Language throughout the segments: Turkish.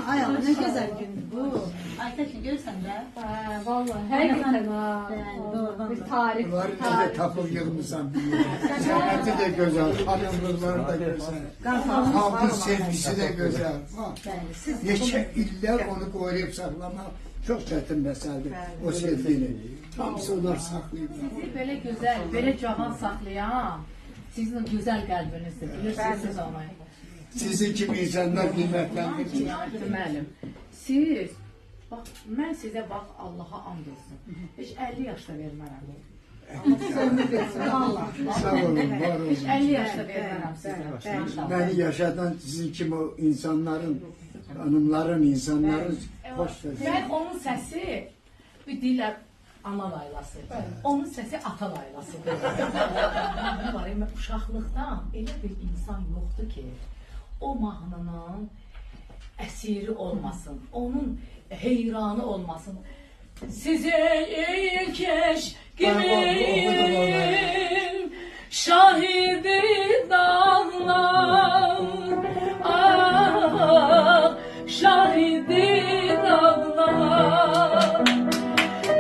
Ay Allah ne güzel gün bu. Aytaş'ı görsen de. Vallahi hakikaten ha. Bir tarih. Var içinde tapıl yığmışsan bir yere. Cenneti de güzel, hanımlıkları da güzel. Halkın sevgisi de güzel. Neçə illər onu koruyup saklamak çok çetin meseledir. O sevgini. Hamısı onlar saklayıp. Sizi böyle güzel, böyle cavan saklayan sizin güzel kalbinizdir. Bilirsiniz onu. Sizin gibi insanlar kıymetlendirir. Müəllim, siz, bax, mən sizə bax, Allaha and olsun. Heç 50 yaşda vermərəm. Allah. Sağ olun, var olun. Heç 50 yaşda vermərəm sizə. Beni yaşatan sizin kimi o insanların, hanımların, insanların hoş sözü. Mən onun səsi, bir deyirlər, ana laylası. Onun səsi ata laylasıdır. Uşaqlıqdan elə bir insan yoxdur ki, o mahnının əsiri olmasın, onun heyranı olmasın. Sizin keşkimin şahidi dağlar, ah, şahidi dağlar,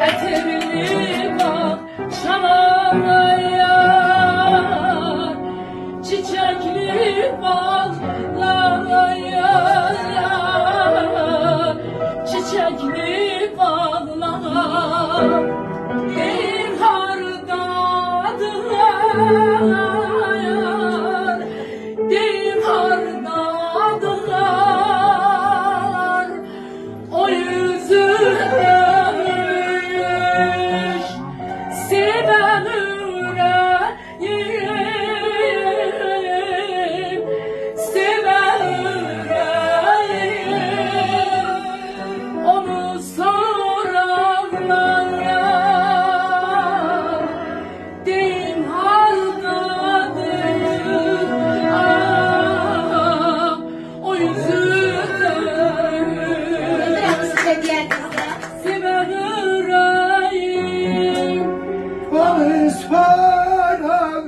etirli bak şanaya, çiçekli bağlara, çiçekli bağlar, bir hardadılar, bir hardadılar, o yüzünmüş seven yüreğim, seven yüreğim, onu soranlara deyin haldadır, ah, o yüzünmüş seven yüreğim. Polis paralar